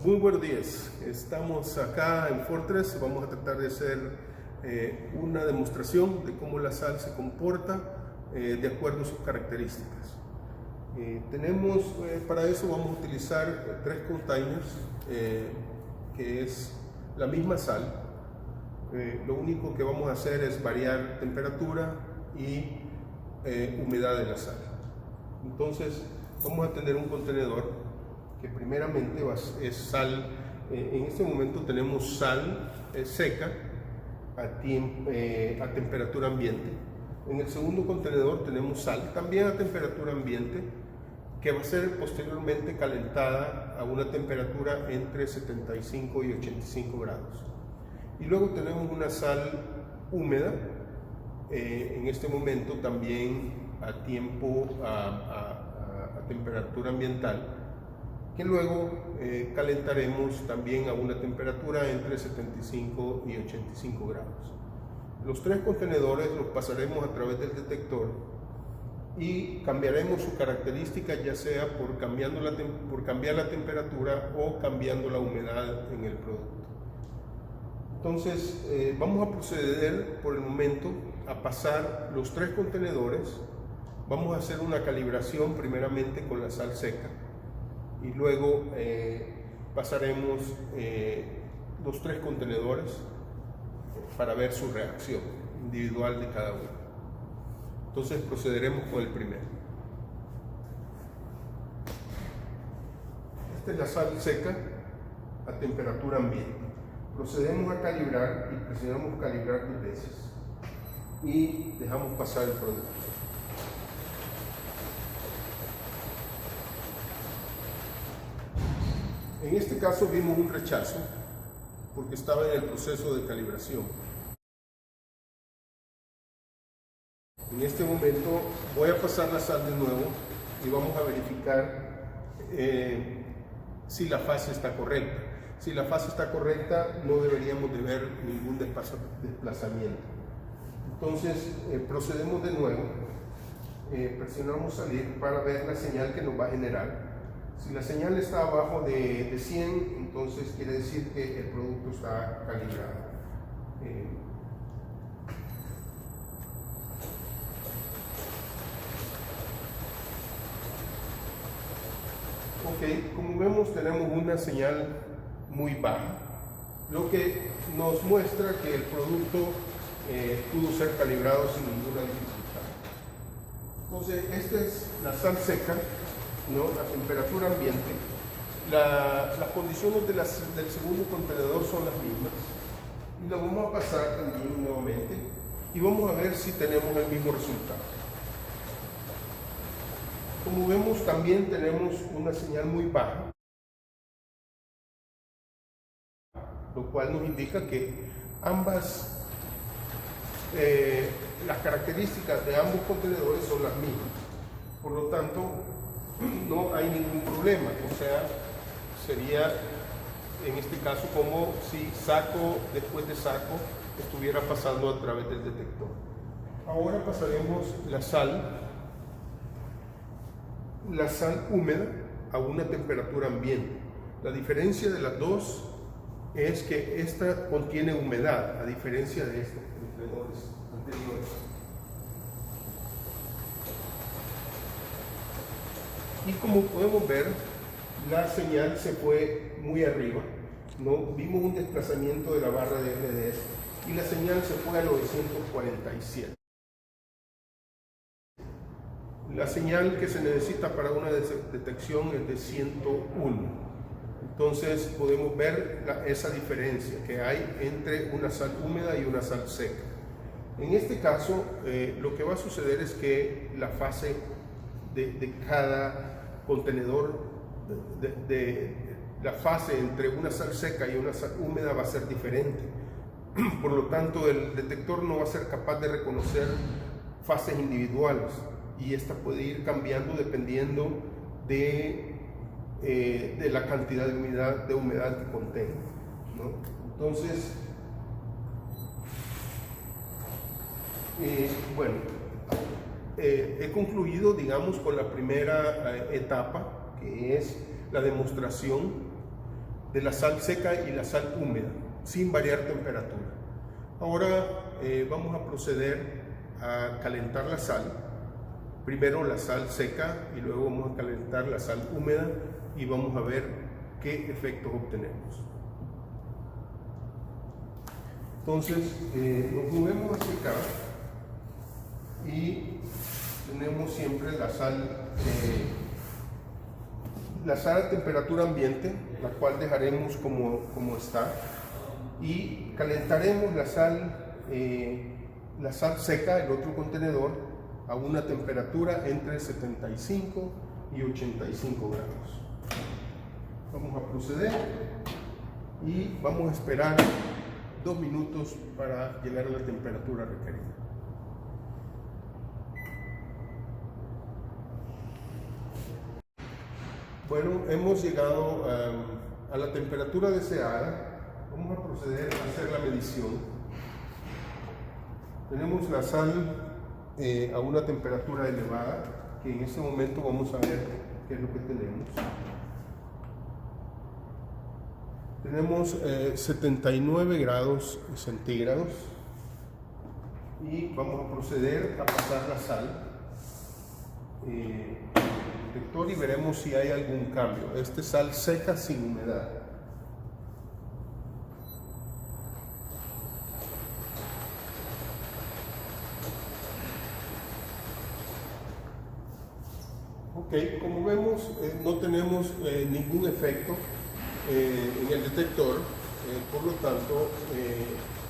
Muy buenos días, estamos acá en Fortress, vamos a tratar de hacer una demostración de cómo la sal se comporta de acuerdo a sus características. Para eso vamos a utilizar 3 containers, que es la misma sal. Lo único que vamos a hacer es variar temperatura y humedad de la sal. Entonces vamos a tener un contenedor que primeramente es sal. En este momento tenemos sal seca a temperatura ambiente. En el segundo contenedor tenemos sal también a temperatura ambiente, que va a ser posteriormente calentada a una temperatura entre 75 y 85 grados. Y luego tenemos una sal húmeda, en este momento también a temperatura ambiental, que luego calentaremos también a una temperatura entre 75 y 85 grados. Los 3 contenedores los pasaremos a través del detector y cambiaremos su característica, ya sea por cambiar la temperatura o cambiando la humedad en el producto. Entonces vamos a proceder por el momento a pasar los 3 contenedores. Vamos a hacer una calibración primeramente con la sal seca y luego pasaremos los 3 contenedores para ver su reacción individual de cada uno. Entonces procederemos con el primero. Esta es la sal seca a temperatura ambiente. Procedemos a calibrar y presionamos calibrar 2 veces y dejamos pasar el producto. En este caso vimos un rechazo porque estaba en el proceso de calibración. En este momento voy a pasar la sal de nuevo y vamos a verificar si la fase está correcta. Si la fase está correcta, no deberíamos de ver ningún desplazamiento. Entonces procedemos de nuevo, presionamos salir para ver la señal que nos va a generar. Si la señal está abajo de 100, entonces quiere decir que el producto está calibrado. Ok, como vemos tenemos una señal muy baja, lo que nos muestra que el producto pudo ser calibrado sin ninguna dificultad. Entonces esta es la sal seca, ¿no? A temperatura ambiente. Las condiciones del segundo contenedor son las mismas y lo vamos a pasar también nuevamente y vamos a ver si tenemos el mismo resultado. Como vemos, también tenemos una señal muy baja, lo cual nos indica que las características de ambos contenedores son las mismas. Por lo tanto, no hay ningún problema. O sea, sería en este caso como si saco después de saco estuviera pasando a través del detector. Ahora pasaremos la sal húmeda a una temperatura ambiente. La diferencia de las dos es que esta contiene humedad, a diferencia de estos contenedores anteriores. Y como podemos ver, la señal se fue muy arriba, ¿no? Vimos un desplazamiento de la barra de LDS y la señal se fue a 947. La señal que se necesita para una detección es de 101. Entonces podemos ver esa diferencia que hay entre una sal húmeda y una sal seca. En este caso, lo que va a suceder es que la fase de cada contenedor, la fase entre una sal seca y una sal húmeda va a ser diferente. Por lo tanto, el detector no va a ser capaz de reconocer fases individuales y esta puede ir cambiando dependiendo de la cantidad de humedad que contenga, ¿no? Entonces, bueno, he concluido, digamos, con la primera etapa, que es la demostración de la sal seca y la sal húmeda, sin variar temperatura. Ahora vamos a proceder a calentar la sal. Primero la sal seca y luego vamos a calentar la sal húmeda y vamos a ver qué efectos obtenemos. Entonces nos movemos hacia acá y tenemos siempre la sal a temperatura ambiente, la cual dejaremos como está, y calentaremos la sal seca, el otro contenedor, a una temperatura entre 75 y 85 grados. Vamos a proceder y vamos a esperar 2 minutos para llegar a la temperatura requerida. Bueno, hemos llegado a la temperatura deseada. Vamos a proceder a hacer la medición. Tenemos la sal a una temperatura elevada, que en este momento vamos a ver qué es lo que tenemos. Tenemos 79 grados centígrados y vamos a proceder a pasar la sal al detector y veremos si hay algún cambio. Esta es sal seca sin humedad. Ok, como vemos no tenemos ningún efecto en el detector, por lo tanto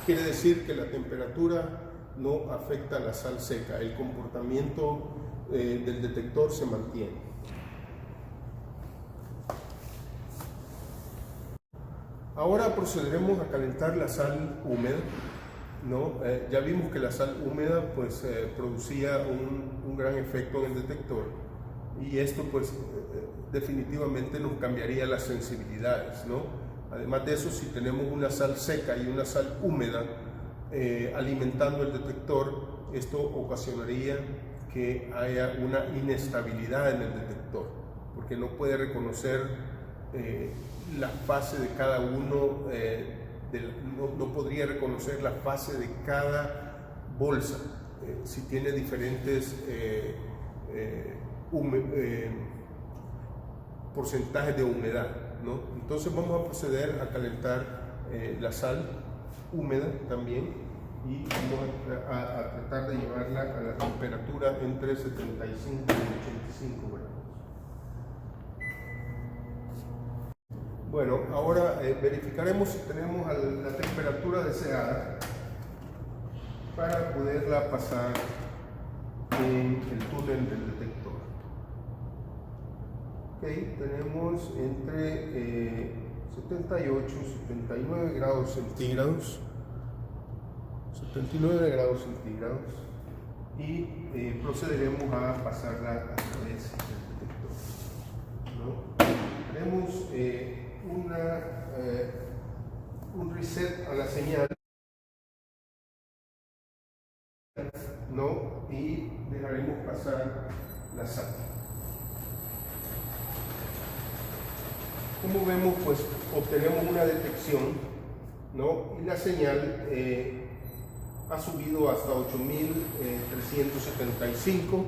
quiere decir que la temperatura no afecta a la sal seca, el comportamiento del detector se mantiene. Ahora procederemos a calentar la sal húmeda, ¿no? Ya vimos que la sal húmeda pues producía un gran efecto en el detector, y esto pues definitivamente nos cambiaría las sensibilidades, ¿no? Además de eso, si tenemos una sal seca y una sal húmeda alimentando el detector, esto ocasionaría que haya una inestabilidad en el detector, porque no puede reconocer la fase de cada uno, no podría reconocer la fase de cada bolsa si tiene diferentes porcentajes de humedad, ¿no? Entonces vamos a proceder a calentar la sal húmeda también, y vamos a tratar de llevarla a la temperatura entre 75 y 85 grados. Bueno, ahora verificaremos si tenemos la temperatura deseada para poderla pasar en el túnel del detector. Ok, tenemos entre 78 y 79 grados centígrados. 79 grados centígrados, y procederemos a pasarla a través del detector, ¿no? Haremos un reset a la señal, ¿no? Y dejaremos pasar la sal. Como vemos, pues obtenemos una detección, ¿no? Y la señal ha subido hasta 8375.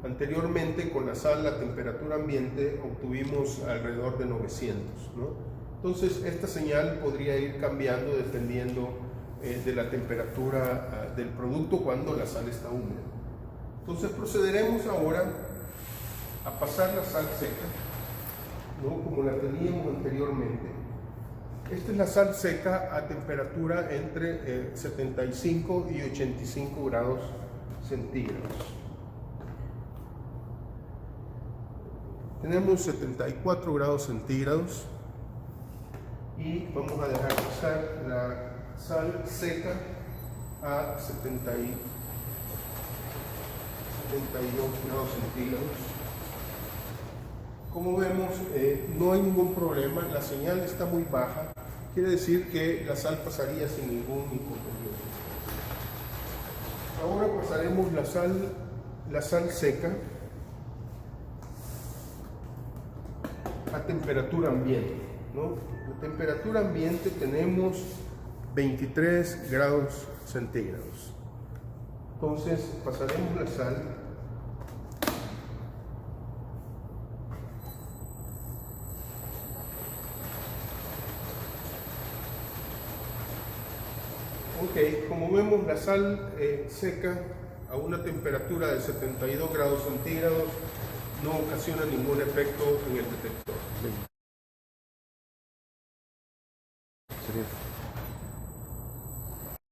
Anteriormente, con la sal a temperatura ambiente obtuvimos alrededor de 900, ¿no? Entonces esta señal podría ir cambiando dependiendo de la temperatura del producto cuando la sal está húmeda. Entonces procederemos ahora a pasar la sal seca, ¿no? Como la teníamos anteriormente. Esta es la sal seca a temperatura entre 75 y 85 grados centígrados. Tenemos 74 grados centígrados y vamos a dejar pasar la sal seca a 72 grados centígrados. Como vemos, no hay ningún problema, la señal está muy baja, quiere decir que la sal pasaría sin ningún inconveniente. Ahora pasaremos la sal seca a temperatura ambiente, ¿no? La temperatura ambiente tenemos 23 grados centígrados. Entonces pasaremos la sal. Ok, como vemos, la sal seca a una temperatura de 72 grados centígrados no ocasiona ningún efecto en el detector. Sería